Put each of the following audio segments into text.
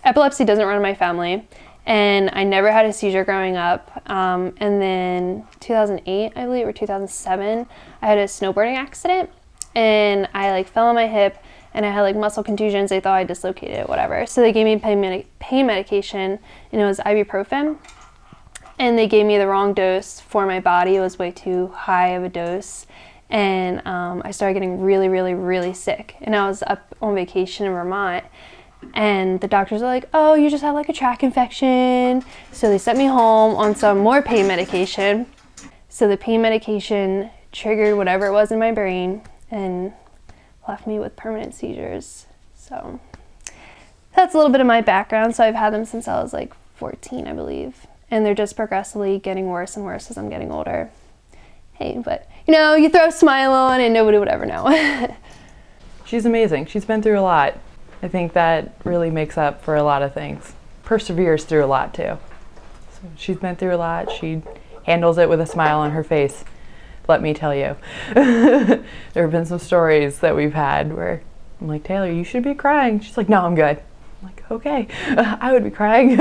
epilepsy doesn't run in my family, and I never had a seizure growing up. And then 2008, I believe, or 2007, I had a snowboarding accident, and I like fell on my hip, and I had like muscle contusions. They thought I dislocated it, whatever. So they gave me pain medication, and it was ibuprofen. And they gave me the wrong dose for my body. It was way too high of a dose. And I started getting really, really, really sick. And I was up on vacation in Vermont. And the doctors were like, oh, you just have like a tract infection. So they sent me home on some more pain medication. So the pain medication triggered whatever it was in my brain and left me with permanent seizures. So that's a little bit of my background. So I've had them since I was like 14, I believe. And they're just progressively getting worse and worse as I'm getting older. Hey, but you know, you throw a smile on and nobody would ever know. She's amazing. She's been through a lot. I think that really makes up for a lot of things. Perseveres through a lot too. So she's been through a lot. She handles it with a smile on her face, let me tell you. There have been some stories that we've had where I'm like, Taylor, you should be crying. She's like, no, I'm good. I'm like, okay, I would be crying.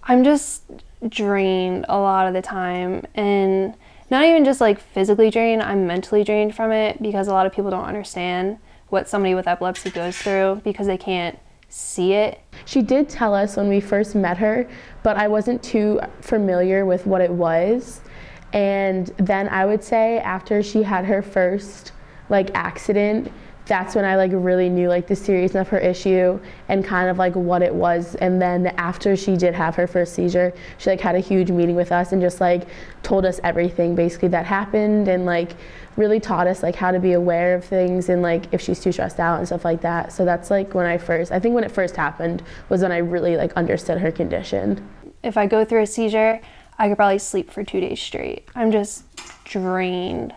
I'm just drained a lot of the time, and not even just like physically drained, I'm mentally drained from it, because a lot of people don't understand what somebody with epilepsy goes through because they can't see it. She did tell us when we first met her, but I wasn't too familiar with what it was. And then I would say after she had her first like accident, that's when I like really knew like the seriousness of her issue and kind of like what it was. And then after she did have her first seizure, she like had a huge meeting with us and just like told us everything basically that happened, and like really taught us like how to be aware of things and like if she's too stressed out and stuff like that. So that's like when I think when it first happened was when I really like understood her condition. If I go through a seizure, I could probably sleep for 2 days straight. I'm just drained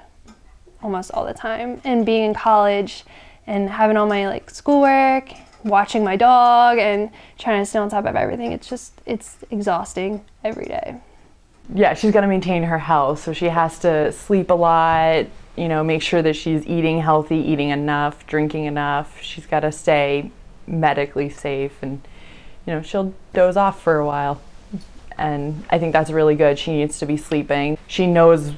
almost all the time. And being in college and having all my like schoolwork, watching my dog, and trying to stay on top of everything, it's exhausting every day. Yeah, she's got to maintain her health, so she has to sleep a lot, you know, make sure that she's eating healthy, eating enough, drinking enough. She's got to stay medically safe, and you know, she'll doze off for a while. And I think that's really good. She needs to be sleeping. She knows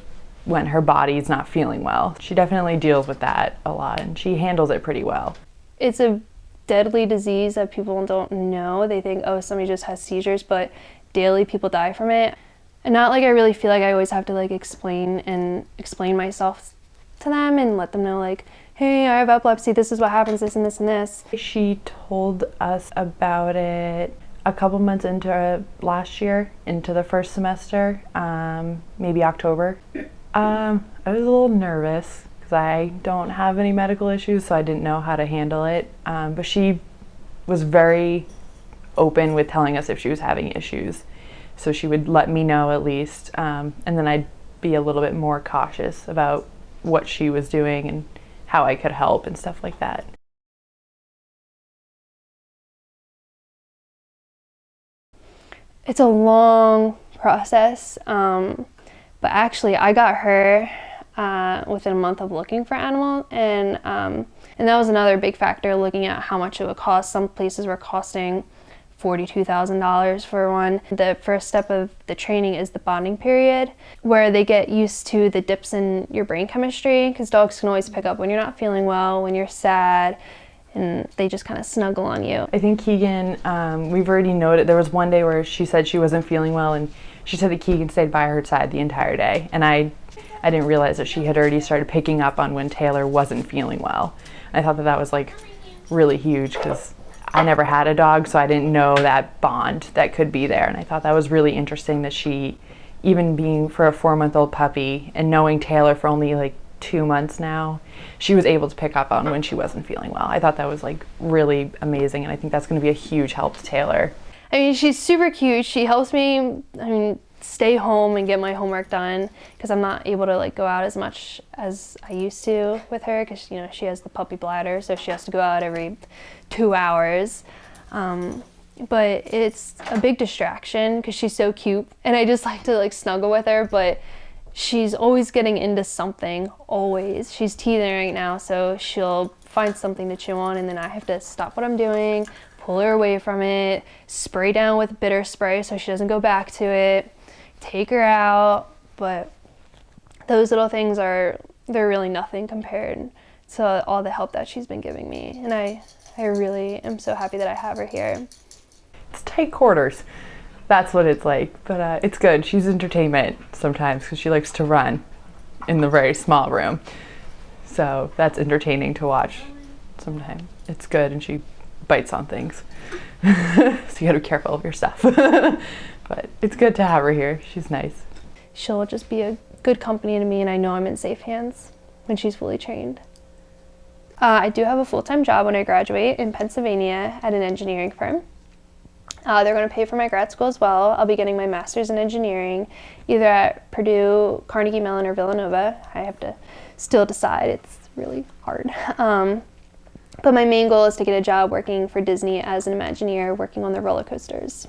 when her body's not feeling well. She definitely deals with that a lot, and she handles it pretty well. It's a deadly disease that people don't know. They think, oh, somebody just has seizures, but daily people die from it. And not like I really feel like I always have to like explain myself to them and let them know like, hey, I have epilepsy, this is what happens, this and this and this. She told us about it a couple months into last year, into the first semester, maybe October. I was a little nervous because I don't have any medical issues, so I didn't know how to handle it. But she was very open with telling us if she was having issues. So she would let me know at least, and then I'd be a little bit more cautious about what she was doing and how I could help and stuff like that. It's a long process, but actually I got her within a month of looking for animal, and that was another big factor, looking at how much it would cost. Some places were costing $42,000 for one. The first step of the training is the bonding period, where they get used to the dips in your brain chemistry, because dogs can always pick up when you're not feeling well, when you're sad, and they just kind of snuggle on you. I think Keegan, we've already noted, there was one day where she said she wasn't feeling well, and she said that Keegan stayed by her side the entire day, and I didn't realize that she had already started picking up on when Taylor wasn't feeling well. I thought that that was like really huge, because I never had a dog, so I didn't know that bond that could be there. And I thought that was really interesting that she, even being for a 4-month-old puppy and knowing Taylor for only like 2 months now, she was able to pick up on when she wasn't feeling well. I thought that was like really amazing, and I think that's going to be a huge help to Taylor. I mean, she's super cute. She helps me, stay home and get my homework done, because I'm not able to like go out as much as I used to with her, because you know, she has the puppy bladder, so she has to go out every 2 hours. But it's a big distraction because she's so cute, and I just like to like snuggle with her, but she's always getting into something, always. She's teething right now, so she'll find something to chew on, and then I have to stop what I'm doing, pull her away from it, spray down with bitter spray so she doesn't go back to it, take her out. But those little things they're really nothing compared to all the help that she's been giving me. And I really am so happy that I have her here. It's tight quarters. That's what it's like. But it's good. She's entertainment sometimes because she likes to run in the very small room. So that's entertaining to watch sometimes. It's good, and she bites on things. So you gotta be careful of your stuff. But it's good to have her here. She's nice. She'll just be a good company to me, and I know I'm in safe hands when she's fully trained. I do have a full-time job when I graduate in Pennsylvania at an engineering firm. They're going to pay for my grad school as well. I'll be getting my master's in engineering either at Purdue, Carnegie Mellon, or Villanova. I have to still decide. It's really hard. But my main goal is to get a job working for Disney as an Imagineer, working on the roller coasters.